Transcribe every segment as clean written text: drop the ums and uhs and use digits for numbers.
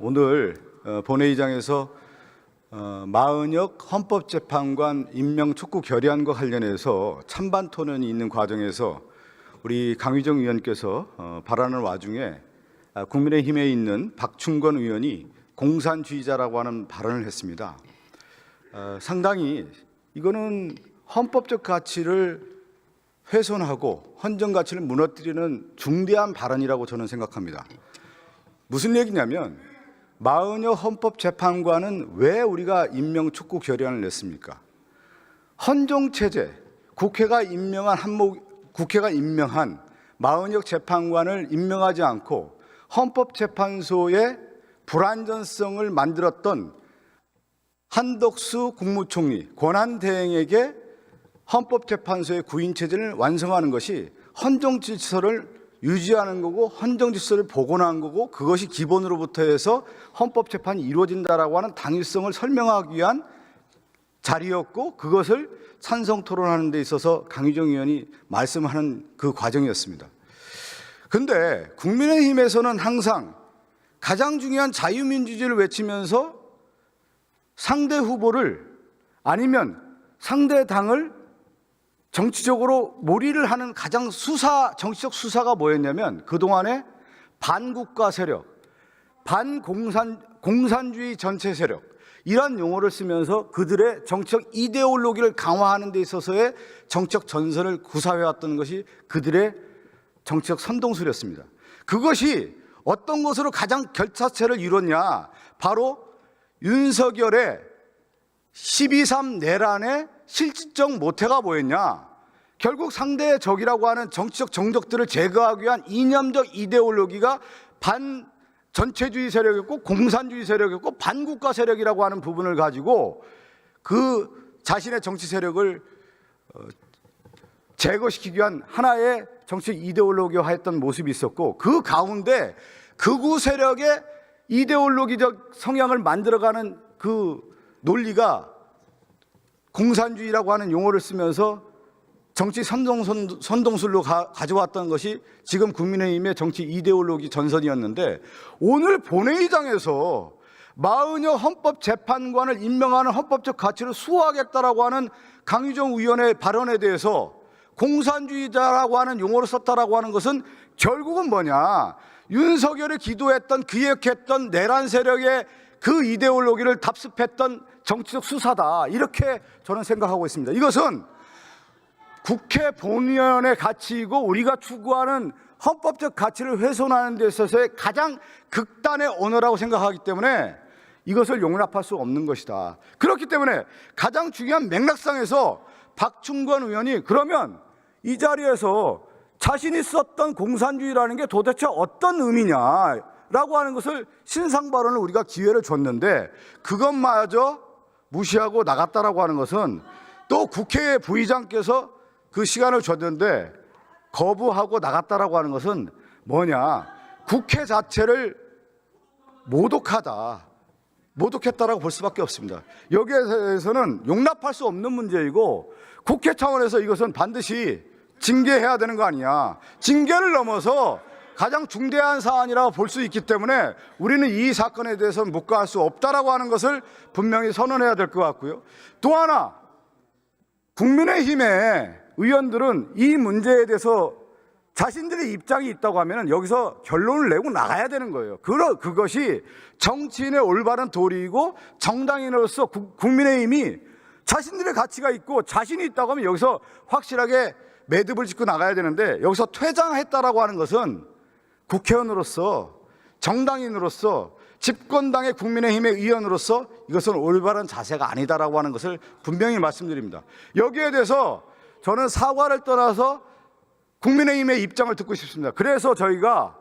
오늘 본회의장에서 마은혁 헌법재판관 임명 촉구 결의안과 관련해서 찬반 토론이 있는 과정에서 우리 강의정 의원께서 발언을 와중에 국민의힘에 있는 박충건 의원이 공산주의자라고 하는 발언을 했습니다. 상당히 이거는 헌법적 가치를 훼손하고 헌정 가치를 무너뜨리는 중대한 발언이라고 저는 생각합니다. 무슨 얘기냐면 마은혁 헌법재판관은 왜 우리가 임명 촉구 결의안을 냈습니까? 헌정체제, 국회가 임명한 마은혁 재판관을 임명하지 않고 헌법재판소의 불안전성을 만들었던 한덕수 국무총리 권한대행에게 헌법재판소의 구인체제를 완성하는 것이 헌정질서를 유지하는 거고 헌정질서를 복원한 거고 그것이 기본으로부터 해서 헌법재판이 이루어진다라고 하는 당위성을 설명하기 위한 자리였고 그것을 찬성 토론하는 데 있어서 강의정 의원이 말씀하는 그 과정이었습니다. 그런데 국민의힘에서는 항상 가장 중요한 자유민주주의를 외치면서 상대 후보를 아니면 상대 당을 정치적으로 몰이를 하는 가장 정치적 수사가 뭐였냐면 그동안에 반국가 세력, 공산주의 전체 세력 이런 용어를 쓰면서 그들의 정치적 이데올로기를 강화하는 데 있어서의 정치적 전선을 구사해왔던 것이 그들의 정치적 선동술이었습니다. 그것이 어떤 것으로 가장 결사체를 이뤘냐? 바로 윤석열의 12.3 내란의 실질적 모태가 뭐였냐? 결국 상대의 적이라고 하는 정치적 정적들을 제거하기 위한 이념적 이데올로기가 반전체주의 세력이었고 공산주의 세력이었고 반국가 세력이라고 하는 부분을 가지고 그 자신의 정치 세력을 제거시키기 위한 하나의 정치 이데올로기화했던 모습이 있었고 그 가운데 극우 세력의 이데올로기적 성향을 만들어가는 그 논리가 공산주의라고 하는 용어를 쓰면서 정치 선동술로 가져왔던 것이 지금 국민의힘의 정치 이데올로기 전선이었는데 오늘 본회의장에서 마은혁 헌법재판관을 임명하는 헌법적 가치를 수호하겠다라고 하는 강의정 의원의 발언에 대해서 공산주의자라고 하는 용어를 썼다라고 하는 것은 결국은 뭐냐? 윤석열이 기도했던 기획했던 내란 세력의 그 이데올로기를 답습했던 정치적 수사다 이렇게 저는 생각하고 있습니다. 이것은 국회 본연의 가치이고 우리가 추구하는 헌법적 가치를 훼손하는 데 있어서의 가장 극단의 언어라고 생각하기 때문에 이것을 용납할 수 없는 것이다. 그렇기 때문에 가장 중요한 맥락상에서 박충건 의원이 그러면 이 자리에서 자신이 썼던 공산주의라는 게 도대체 어떤 의미냐라고 하는 것을 신상 발언을 우리가 기회를 줬는데 그것마저 무시하고 나갔다라고 하는 것은 또 국회 부의장께서 그 시간을 줬는데 거부하고 나갔다라고 하는 것은 뭐냐? 국회 자체를 모독했다라고 볼 수밖에 없습니다. 여기에 대해서는 용납할 수 없는 문제이고 국회 차원에서 이것은 반드시 징계해야 되는 거 아니냐. 징계를 넘어서 가장 중대한 사안이라고 볼 수 있기 때문에 우리는 이 사건에 대해서는 묵과할 수 없다라고 하는 것을 분명히 선언해야 될 것 같고요. 또 하나 국민의힘의 의원들은 이 문제에 대해서 자신들의 입장이 있다고 하면 여기서 결론을 내고 나가야 되는 거예요. 그것이 정치인의 올바른 도리이고 정당인으로서 국민의힘이 자신들의 가치가 있고 자신이 있다고 하면 여기서 확실하게 매듭을 짓고 나가야 되는데 여기서 퇴장했다라고 하는 것은 국회의원으로서 정당인으로서 집권당의 국민의힘의 의원으로서 이것은 올바른 자세가 아니다라고 하는 것을 분명히 말씀드립니다. 여기에 대해서 저는 사과를 떠나서 국민의힘의 입장을 듣고 싶습니다. 그래서 저희가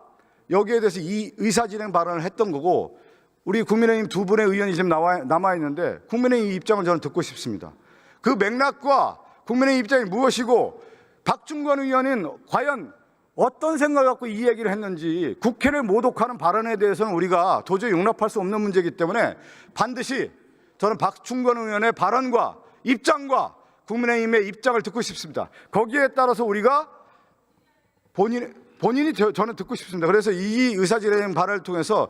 여기에 대해서 이 의사진행 발언을 했던 거고 우리 국민의힘 두 분의 의원이 지금 남아있는데 국민의힘 입장을 저는 듣고 싶습니다. 그 맥락과 국민의힘 입장이 무엇이고 박충건 의원은 과연 어떤 생각을 갖고 이 얘기를 했는지 국회를 모독하는 발언에 대해서는 우리가 도저히 용납할 수 없는 문제이기 때문에 반드시 저는 박충건 의원의 발언과 입장과 국민의힘의 입장을 듣고 싶습니다. 거기에 따라서 우리가 본인이 저는 듣고 싶습니다. 그래서 이 의사진행 발언을 통해서